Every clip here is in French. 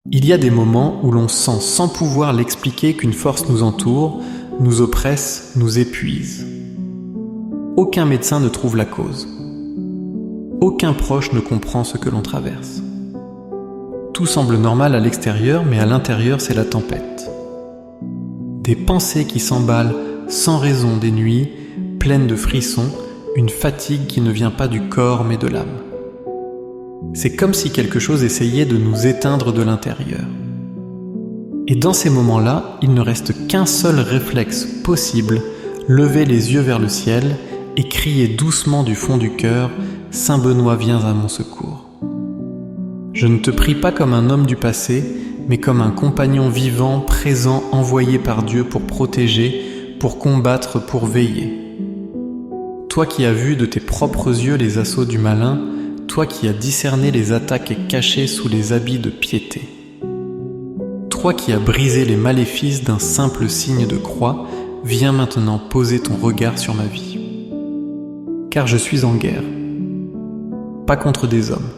Il y a des moments où l'on sent sans pouvoir l'expliquer qu'une force nous entoure, nous oppresse, nous épuise. Aucun médecin ne trouve la cause. Aucun proche ne comprend ce que l'on traverse. Tout semble normal à l'extérieur, mais à l'intérieur, c'est la tempête. Des pensées qui s'emballent sans raison des nuits, pleines de frissons, une fatigue qui ne vient pas du corps mais de l'âme. C'est comme si quelque chose essayait de nous éteindre de l'intérieur. Et dans ces moments-là, il ne reste qu'un seul réflexe possible, lever les yeux vers le ciel et crier doucement du fond du cœur « Saint Benoît, viens à mon secours ». Je ne te prie pas comme un homme du passé, mais comme un compagnon vivant, présent, envoyé par Dieu pour protéger, pour combattre, pour veiller. Toi qui as vu de tes propres yeux les assauts du malin, toi qui as discerné les attaques cachées sous les habits de piété. Toi qui as brisé les maléfices d'un simple signe de croix, viens maintenant poser ton regard sur ma vie. Car je suis en guerre, pas contre des hommes,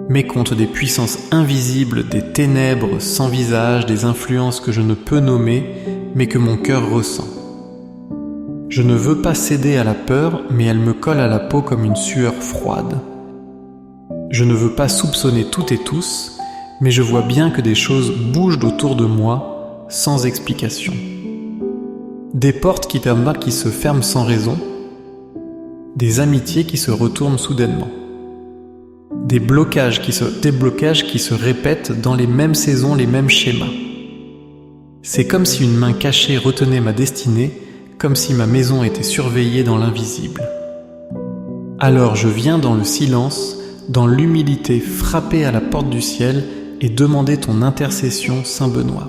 mais contre des puissances invisibles, des ténèbres sans visage, des influences que je ne peux nommer, mais que mon cœur ressent. Je ne veux pas céder à la peur, mais elle me colle à la peau comme une sueur froide. Je ne veux pas soupçonner toutes et tous, mais je vois bien que des choses bougent autour de moi, sans explication. Des portes qui se ferment sans raison, des amitiés qui se retournent soudainement, des blocages qui se répètent dans les mêmes saisons, les mêmes schémas. C'est comme si une main cachée retenait ma destinée, comme si ma maison était surveillée dans l'invisible. Alors je viens dans le silence, dans l'humilité, frapper à la porte du ciel et demander ton intercession, Saint Benoît.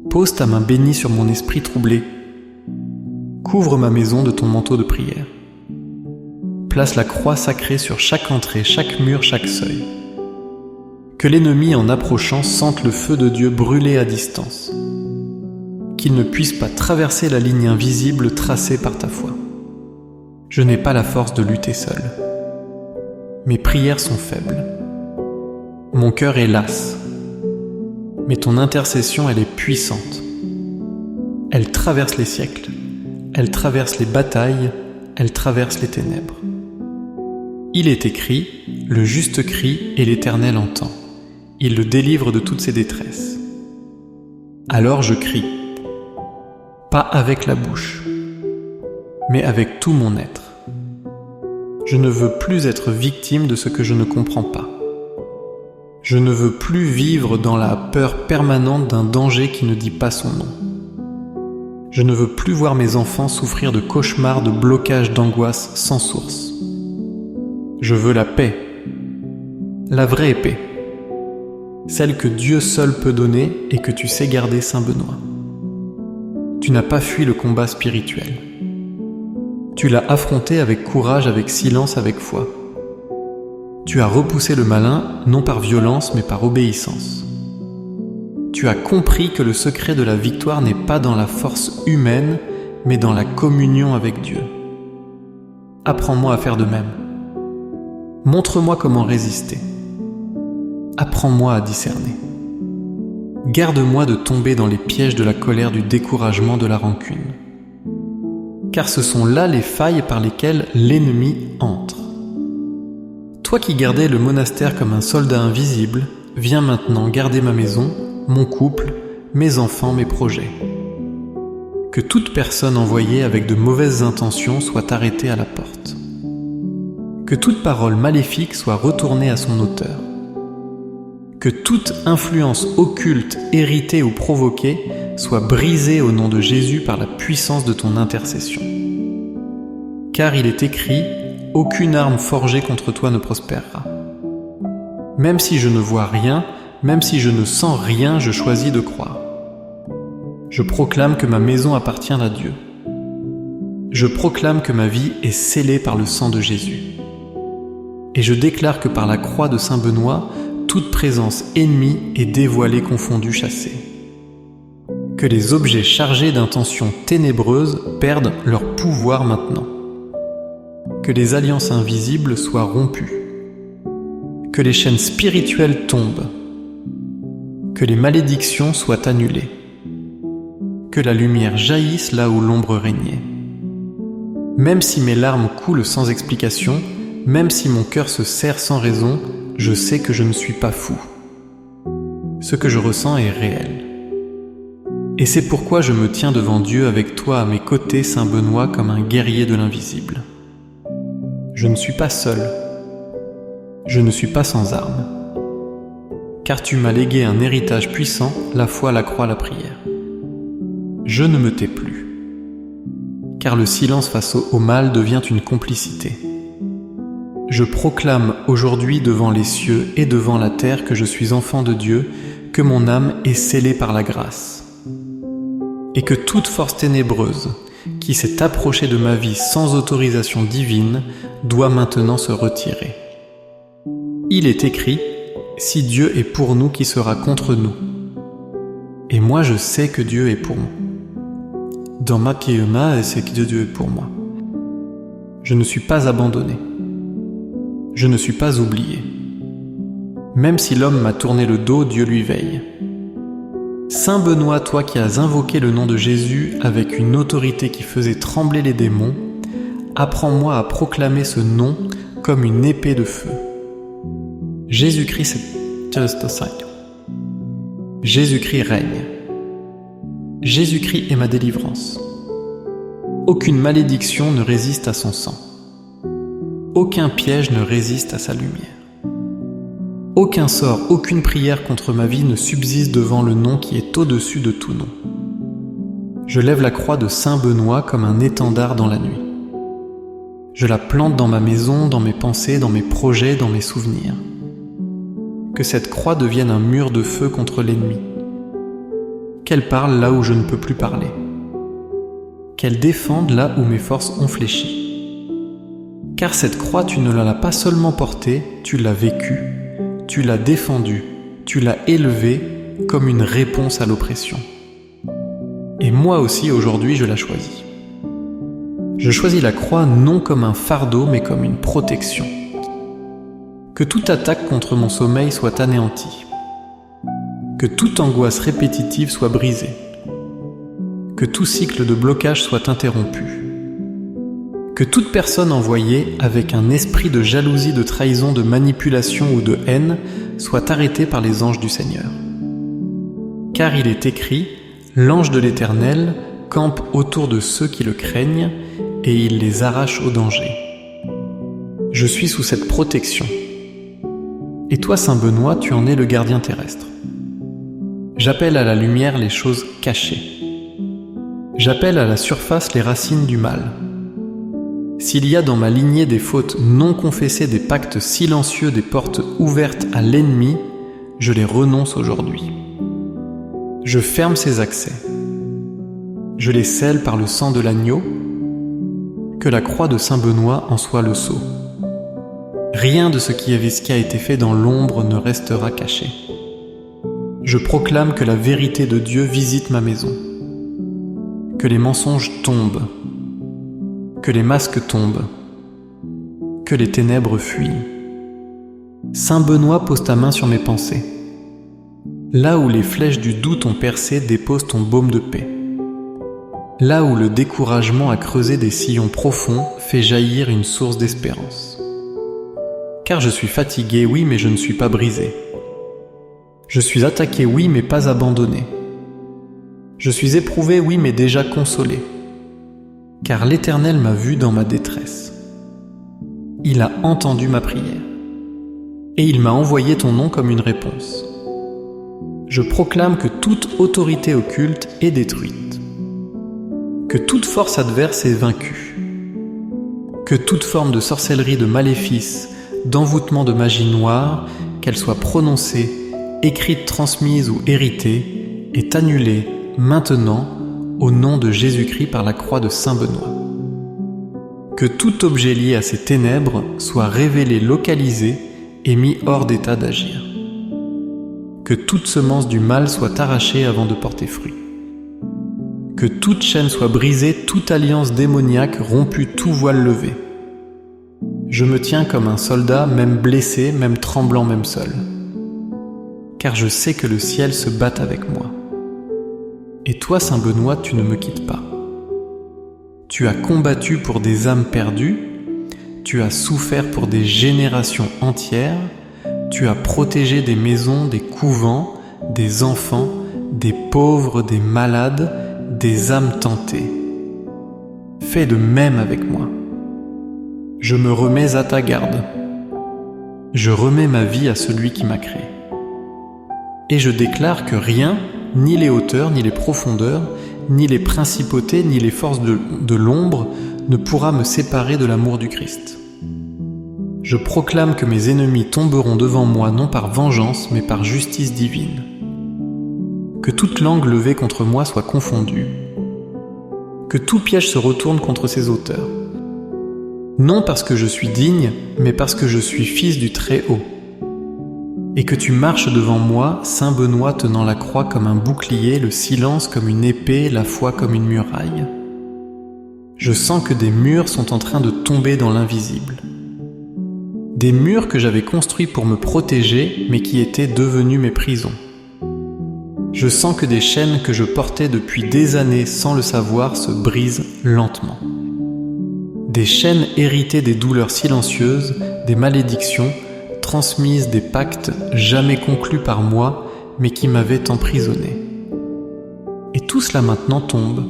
Pose ta main bénie sur mon esprit troublé. Couvre ma maison de ton manteau de prière. Place la croix sacrée sur chaque entrée, chaque mur, chaque seuil. Que l'ennemi en approchant sente le feu de Dieu brûler à distance. Qu'il ne puisse pas traverser la ligne invisible tracée par ta foi. Je n'ai pas la force de lutter seul. Mes prières sont faibles. Mon cœur est las. Mais ton intercession, elle est puissante. Elle traverse les siècles. Elle traverse les batailles. Elle traverse les ténèbres. Il est écrit, le juste crie et l'Éternel entend. Il le délivre de toutes ses détresses. Alors je crie. Pas avec la bouche, mais avec tout mon être. Je ne veux plus être victime de ce que je ne comprends pas. Je ne veux plus vivre dans la peur permanente d'un danger qui ne dit pas son nom. Je ne veux plus voir mes enfants souffrir de cauchemars, de blocages, d'angoisse sans source. Je veux la paix, la vraie paix, celle que Dieu seul peut donner et que tu sais garder, Saint Benoît. Tu n'as pas fui le combat spirituel. Tu l'as affronté avec courage, avec silence, avec foi. Tu as repoussé le malin, non par violence, mais par obéissance. Tu as compris que le secret de la victoire n'est pas dans la force humaine, mais dans la communion avec Dieu. Apprends-moi à faire de même. Montre-moi comment résister. Apprends-moi à discerner. Garde-moi de tomber dans les pièges de la colère, du découragement, de la rancune. Car ce sont là les failles par lesquelles l'ennemi entre. Toi qui gardais le monastère comme un soldat invisible, viens maintenant garder ma maison, mon couple, mes enfants, mes projets. Que toute personne envoyée avec de mauvaises intentions soit arrêtée à la porte. Que toute parole maléfique soit retournée à son auteur. Que toute influence occulte, héritée ou provoquée soit brisée au nom de Jésus par la puissance de ton intercession. Car il est écrit, aucune arme forgée contre toi ne prospérera. Même si je ne vois rien, même si je ne sens rien, je choisis de croire. Je proclame que ma maison appartient à Dieu. Je proclame que ma vie est scellée par le sang de Jésus. Et je déclare que par la croix de Saint Benoît, toute présence ennemie est dévoilée, confondue, chassée. Que les objets chargés d'intentions ténébreuses perdent leur pouvoir maintenant. Que les alliances invisibles soient rompues. Que les chaînes spirituelles tombent. Que les malédictions soient annulées. Que la lumière jaillisse là où l'ombre régnait. Même si mes larmes coulent sans explication, même si mon cœur se serre sans raison, je sais que je ne suis pas fou. Ce que je ressens est réel. Et c'est pourquoi je me tiens devant Dieu avec toi à mes côtés, Saint Benoît, comme un guerrier de l'invisible. Je ne suis pas seul. Je ne suis pas sans armes. Car tu m'as légué un héritage puissant, la foi, la croix, la prière. Je ne me tais plus. Car le silence face au mal devient une complicité. Je proclame aujourd'hui devant les cieux et devant la terre que je suis enfant de Dieu, que mon âme est scellée par la grâce. Et que toute force ténébreuse qui s'est approchée de ma vie sans autorisation divine doit maintenant se retirer. Il est écrit, si Dieu est pour nous, qui sera contre nous? Et moi je sais que Dieu est pour moi. Dans ma Kiema, c'est que Dieu est pour moi. Je ne suis pas abandonné. Je ne suis pas oublié. Même si l'homme m'a tourné le dos, Dieu lui veille. Saint Benoît, toi qui as invoqué le nom de Jésus avec une autorité qui faisait trembler les démons, apprends-moi à proclamer ce nom comme une épée de feu. Jésus-Christ est... Jésus-Christ règne. Jésus-Christ est ma délivrance. Aucune malédiction ne résiste à son sang. Aucun piège ne résiste à sa lumière. Aucun sort, aucune prière contre ma vie ne subsiste devant le nom qui est au-dessus de tout nom. Je lève la croix de Saint Benoît comme un étendard dans la nuit. Je la plante dans ma maison, dans mes pensées, dans mes projets, dans mes souvenirs. Que cette croix devienne un mur de feu contre l'ennemi. Qu'elle parle là où je ne peux plus parler. Qu'elle défende là où mes forces ont fléchi. Car cette croix, tu ne l'as pas seulement portée, tu l'as vécue, tu l'as défendue, tu l'as élevée comme une réponse à l'oppression. Et moi aussi, aujourd'hui, je la choisis. Je choisis la croix non comme un fardeau, mais comme une protection. Que toute attaque contre mon sommeil soit anéantie. Que toute angoisse répétitive soit brisée. Que tout cycle de blocage soit interrompu. Que toute personne envoyée avec un esprit de jalousie, de trahison, de manipulation ou de haine soit arrêtée par les anges du Seigneur. Car il est écrit, l'ange de l'Éternel campe autour de ceux qui le craignent et il les arrache au danger. Je suis sous cette protection. Et toi, Saint Benoît, tu en es le gardien terrestre. J'appelle à la lumière les choses cachées. J'appelle à la surface les racines du mal. S'il y a dans ma lignée des fautes non confessées, des pactes silencieux, des portes ouvertes à l'ennemi, je les renonce aujourd'hui. Je ferme ces accès. Je les scelle par le sang de l'agneau. Que la croix de Saint Benoît en soit le sceau. Rien de ce qui a été fait dans l'ombre ne restera caché. Je proclame que la vérité de Dieu visite ma maison. Que les mensonges tombent. Que les masques tombent. Que les ténèbres fuient. Saint Benoît, pose ta main sur mes pensées. Là où les flèches du doute ont percé, dépose ton baume de paix. Là où le découragement a creusé des sillons profonds, fait jaillir une source d'espérance. Car je suis fatigué, oui, mais je ne suis pas brisé. Je suis attaqué, oui, mais pas abandonné. Je suis éprouvé, oui, mais déjà consolé. Car l'Éternel m'a vu dans ma détresse. Il a entendu ma prière. Et il m'a envoyé ton nom comme une réponse. Je proclame que toute autorité occulte est détruite. Que toute force adverse est vaincue. Que toute forme de sorcellerie, de maléfice, d'envoûtement de magie noire, qu'elle soit prononcée, écrite, transmise ou héritée, est annulée maintenant au nom de Jésus-Christ par la croix de Saint Benoît. Que tout objet lié à ces ténèbres soit révélé, localisé et mis hors d'état d'agir. Que toute semence du mal soit arrachée avant de porter fruit. Que toute chaîne soit brisée, toute alliance démoniaque rompue, tout voile levé. Je me tiens comme un soldat, même blessé, même tremblant, même seul. car je sais que le ciel se bat avec moi. Et toi, Saint Benoît, tu ne me quittes pas. Tu as combattu pour des âmes perdues, tu as souffert pour des générations entières, tu as protégé des maisons, des couvents, des enfants, des pauvres, des malades, des âmes tentées. Fais de même avec moi. Je me remets à ta garde. Je remets ma vie à celui qui m'a créé. Et je déclare que rien, ni les hauteurs, ni les profondeurs, ni les principautés, ni les forces de l'ombre ne pourra me séparer de l'amour du Christ. Je proclame que mes ennemis tomberont devant moi non par vengeance, mais par justice divine. Que toute langue levée contre moi soit confondue. Que tout piège se retourne contre ses auteurs. Non parce que je suis digne, mais parce que je suis fils du Très-Haut. Et que tu marches devant moi, Saint Benoît tenant la croix comme un bouclier, le silence comme une épée, la foi comme une muraille. Je sens que des murs sont en train de tomber dans l'invisible. Des murs que j'avais construits pour me protéger, mais qui étaient devenus mes prisons. Je sens que des chaînes que je portais depuis des années sans le savoir se brisent lentement. Des chaînes héritées des douleurs silencieuses, des malédictions, transmises des pactes jamais conclus par moi, mais qui m'avaient emprisonné. Et tout cela maintenant tombe,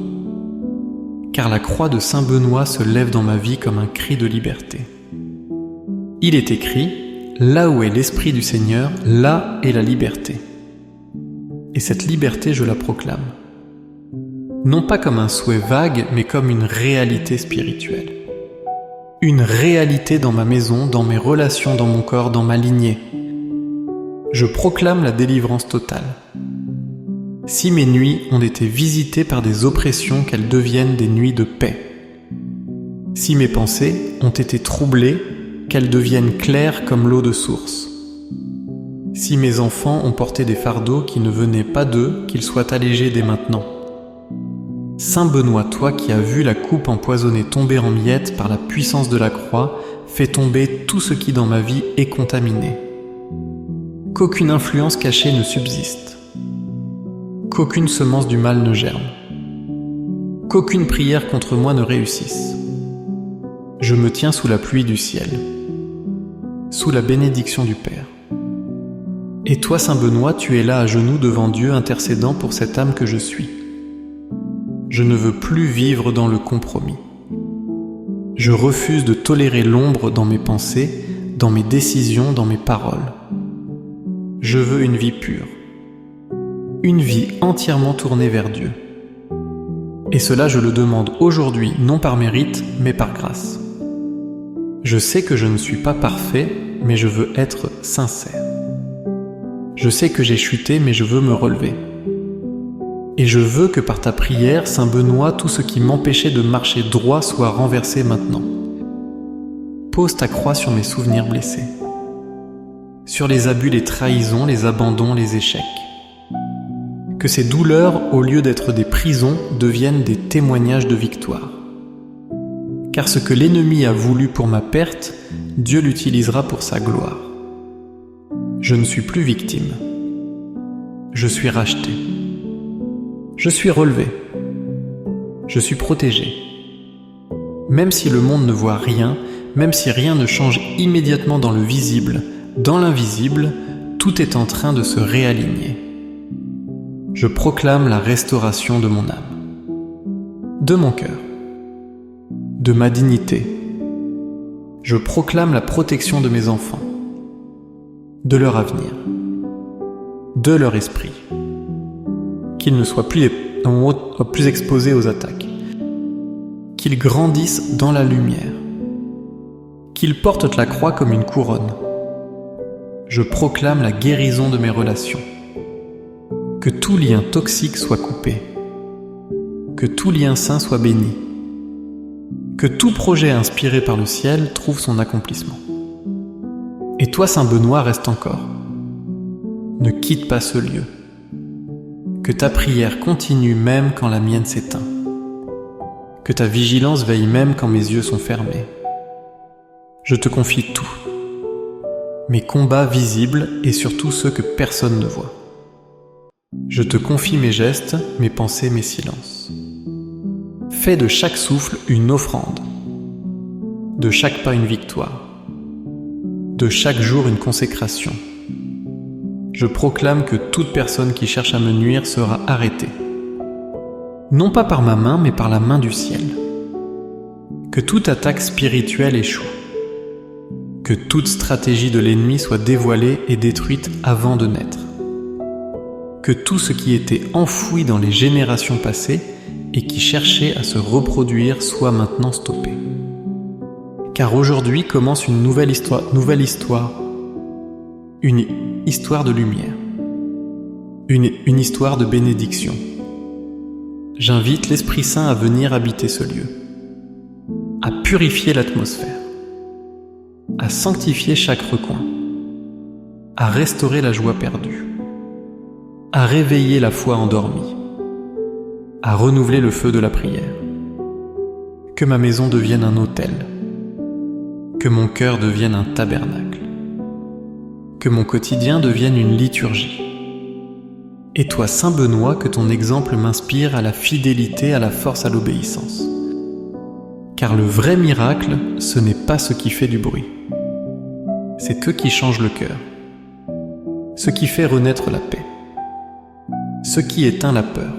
car la croix de Saint Benoît se lève dans ma vie comme un cri de liberté. Il est écrit, là où est l'Esprit du Seigneur, là est la liberté. Et cette liberté, je la proclame. Non pas comme un souhait vague, mais comme une réalité spirituelle. Une réalité dans ma maison, dans mes relations, dans mon corps, dans ma lignée. Je proclame la délivrance totale. Si mes nuits ont été visitées par des oppressions, qu'elles deviennent des nuits de paix. Si mes pensées ont été troublées, qu'elles deviennent claires comme l'eau de source. Si mes enfants ont porté des fardeaux qui ne venaient pas d'eux, qu'ils soient allégés dès maintenant. Saint Benoît, toi qui as vu la coupe empoisonnée tomber en miettes par la puissance de la croix, fais tomber tout ce qui dans ma vie est contaminé. Qu'aucune influence cachée ne subsiste. Qu'aucune semence du mal ne germe. Qu'aucune prière contre moi ne réussisse. Je me tiens sous la pluie du ciel, sous la bénédiction du Père. Et toi, Saint Benoît, tu es là à genoux devant Dieu intercédant pour cette âme que je suis. Je ne veux plus vivre dans le compromis. Je refuse de tolérer l'ombre dans mes pensées, dans mes décisions, dans mes paroles. Je veux une vie pure. Une vie entièrement tournée vers Dieu. Et cela, je le demande aujourd'hui, non par mérite, mais par grâce. Je sais que je ne suis pas parfait, mais je veux être sincère. Je sais que j'ai chuté, mais je veux me relever. Et je veux que par ta prière, Saint Benoît, tout ce qui m'empêchait de marcher droit soit renversé maintenant. Pose ta croix sur mes souvenirs blessés, sur les abus, les trahisons, les abandons, les échecs. Que ces douleurs, au lieu d'être des prisons, deviennent des témoignages de victoire. Car ce que l'ennemi a voulu pour ma perte, Dieu l'utilisera pour sa gloire. Je ne suis plus victime. Je suis racheté. Je suis relevé. Je suis protégé. Même si le monde ne voit rien, même si rien ne change immédiatement dans le visible, dans l'invisible, tout est en train de se réaligner. Je proclame la restauration de mon âme, de mon cœur, de ma dignité. Je proclame la protection de mes enfants, de leur avenir, de leur esprit. Qu'ils ne soient plus exposés aux attaques, qu'ils grandissent dans la lumière, qu'ils portent la croix comme une couronne. Je proclame la guérison de mes relations, que tout lien toxique soit coupé, que tout lien sain soit béni, que tout projet inspiré par le ciel trouve son accomplissement. Et toi, Saint Benoît, reste encore. Ne quitte pas ce lieu. Que ta prière continue même quand la mienne s'éteint. Que ta vigilance veille même quand mes yeux sont fermés. Je te confie tout. mes combats visibles et surtout ceux que personne ne voit. Je te confie mes gestes, mes pensées, mes silences. Fais de chaque souffle une offrande, de chaque pas une victoire, de chaque jour une consécration. Je proclame que toute personne qui cherche à me nuire sera arrêtée. Non pas par ma main, mais par la main du ciel. Que toute attaque spirituelle échoue. Que toute stratégie de l'ennemi soit dévoilée et détruite avant de naître. Que tout ce qui était enfoui dans les générations passées et qui cherchait à se reproduire soit maintenant stoppé. Car aujourd'hui commence une nouvelle histoire, une histoire de lumière, une histoire de bénédiction. J'invite l'Esprit Saint à venir habiter ce lieu, à purifier l'atmosphère, à sanctifier chaque recoin, à restaurer la joie perdue, à réveiller la foi endormie, à renouveler le feu de la prière. Que ma maison devienne un autel, que mon cœur devienne un tabernacle, que mon quotidien devienne une liturgie. Et toi, Saint Benoît, que ton exemple m'inspire à la fidélité, à la force, à l'obéissance. Car le vrai miracle, ce n'est pas ce qui fait du bruit. C'est ce qui change le cœur, ce qui fait renaître la paix, ce qui éteint la peur,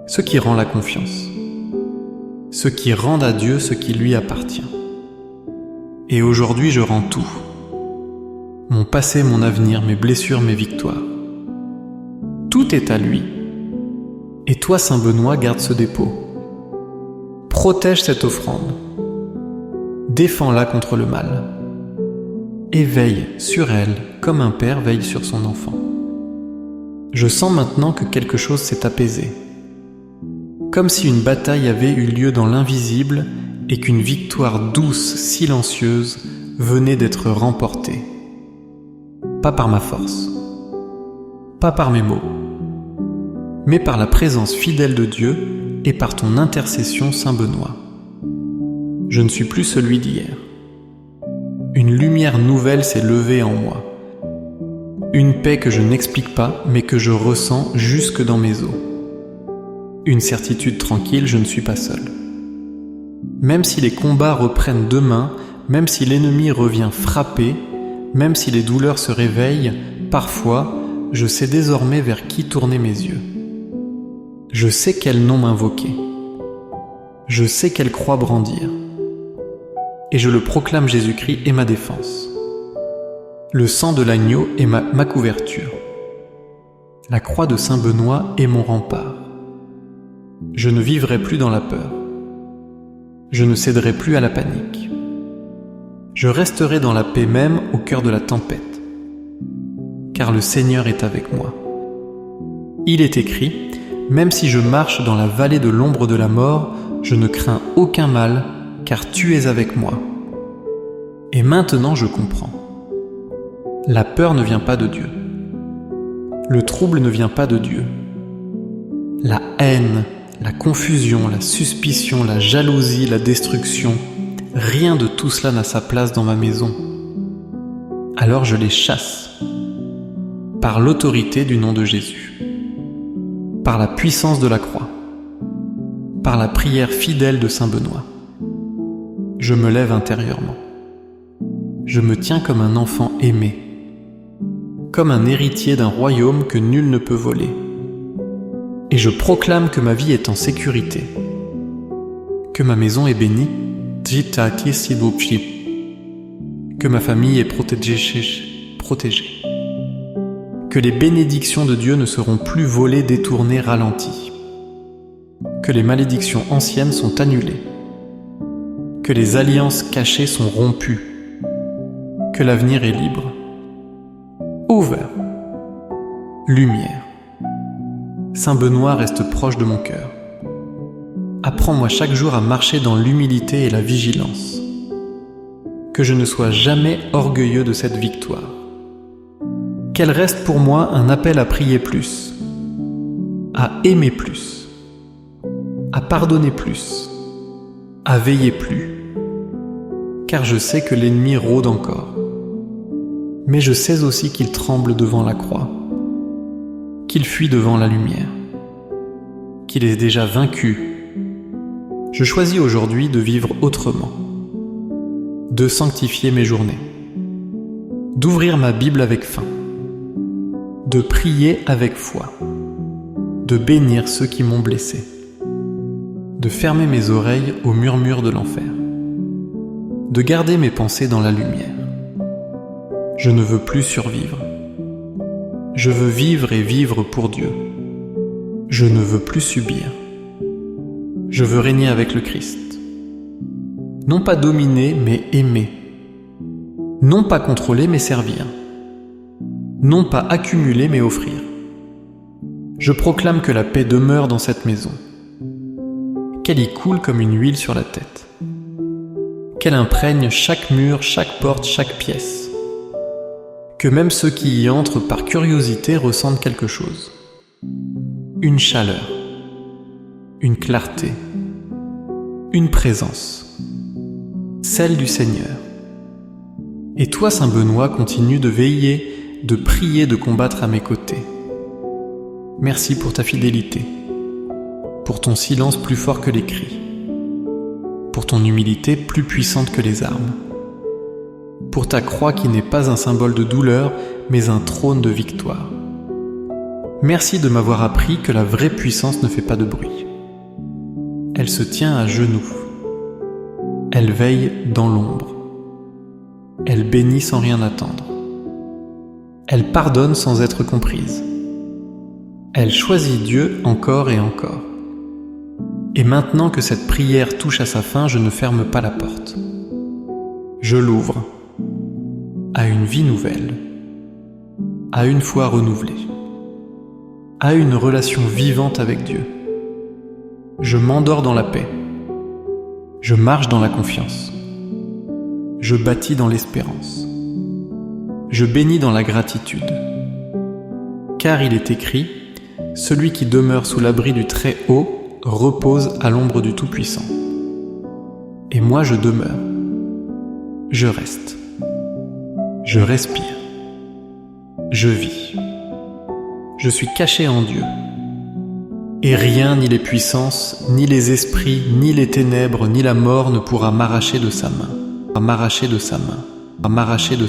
ce qui rend la confiance, ce qui rend à Dieu ce qui lui appartient. Et aujourd'hui, je rends tout. Mon passé, mon avenir, mes blessures, mes victoires. Tout est à lui. Et toi, Saint Benoît, garde ce dépôt. Protège cette offrande. Défends-la contre le mal. Et veille sur elle comme un père veille sur son enfant. Je sens maintenant que quelque chose s'est apaisé. Comme si une bataille avait eu lieu dans l'invisible et qu'une victoire douce, silencieuse, venait d'être remportée. Pas par ma force, pas par mes mots, mais par la présence fidèle de Dieu et par ton intercession, Saint Benoît. Je ne suis plus celui d'hier. Une lumière nouvelle s'est levée en moi. Une paix que je n'explique pas, mais que je ressens jusque dans mes os. Une certitude tranquille, je ne suis pas seul. Même si les combats reprennent demain, même si l'ennemi revient frapper, même si les douleurs se réveillent, parfois, je sais désormais vers qui tourner mes yeux. Je sais quel nom m'invoquer. Je sais quelle croix brandir. Et je le proclame, Jésus-Christ est ma défense. Le sang de l'agneau est ma couverture. La croix de Saint Benoît est mon rempart. Je ne vivrai plus dans la peur. Je ne céderai plus à la panique. Je resterai dans la paix même au cœur de la tempête, car le Seigneur est avec moi. Il est écrit, même si je marche dans la vallée de l'ombre de la mort, je ne crains aucun mal, car tu es avec moi. Et maintenant je comprends. La peur ne vient pas de Dieu. Le trouble ne vient pas de Dieu. La haine, la confusion, la suspicion, la jalousie, la destruction, rien de tout cela n'a sa place dans ma maison. Alors je les chasse, par l'autorité du nom de Jésus, par la puissance de la croix, par la prière fidèle de Saint Benoît. Je me lève intérieurement. Je me tiens comme un enfant aimé, comme un héritier d'un royaume que nul ne peut voler. Et je proclame que ma vie est en sécurité, que ma maison est bénie, que ma famille est protégée, que les bénédictions de Dieu ne seront plus volées, détournées, ralenties, que les malédictions anciennes sont annulées, que les alliances cachées sont rompues, que l'avenir est libre, ouvert, lumière. Saint Benoît reste proche de mon cœur. Apprends-moi chaque jour à marcher dans l'humilité et la vigilance. Que je ne sois jamais orgueilleux de cette victoire. Qu'elle reste pour moi un appel à prier plus, à aimer plus, à pardonner plus, à veiller plus, car je sais que l'ennemi rôde encore. Mais je sais aussi qu'il tremble devant la croix, qu'il fuit devant la lumière, qu'il est déjà vaincu. Je choisis aujourd'hui de vivre autrement, de sanctifier mes journées, d'ouvrir ma Bible avec faim, de prier avec foi, de bénir ceux qui m'ont blessé, de fermer mes oreilles aux murmures de l'enfer, de garder mes pensées dans la lumière. Je ne veux plus survivre. Je veux vivre et vivre pour Dieu. Je ne veux plus subir. Je veux régner avec le Christ. Non pas dominer, mais aimer. Non pas contrôler, mais servir. Non pas accumuler, mais offrir. Je proclame que la paix demeure dans cette maison, qu'elle y coule comme une huile sur la tête, qu'elle imprègne chaque mur, chaque porte, chaque pièce, que même ceux qui y entrent par curiosité ressentent quelque chose. Une chaleur, une clarté, une présence, celle du Seigneur. Et toi, Saint Benoît, continue de veiller, de prier, de combattre à mes côtés. Merci pour ta fidélité, pour ton silence plus fort que les cris, pour ton humilité plus puissante que les armes, pour ta croix qui n'est pas un symbole de douleur, mais un trône de victoire. Merci de m'avoir appris que la vraie puissance ne fait pas de bruit. Elle se tient à genoux. Elle veille dans l'ombre. Elle bénit sans rien attendre. Elle pardonne sans être comprise. Elle choisit Dieu encore et encore. Et maintenant que cette prière touche à sa fin, je ne ferme pas la porte. Je l'ouvre à une vie nouvelle, à une foi renouvelée, à une relation vivante avec Dieu. Je m'endors dans la paix. Je marche dans la confiance. Je bâtis dans l'espérance. Je bénis dans la gratitude. Car il est écrit, « Celui qui demeure sous l'abri du Très-Haut repose à l'ombre du Tout-Puissant. » Et moi je demeure. Je reste. Je respire. Je vis. Je suis caché en Dieu. Et rien, ni les puissances, ni les esprits, ni les ténèbres, ni la mort ne pourra m'arracher de sa main, m'arracher de sa main, m'arracher de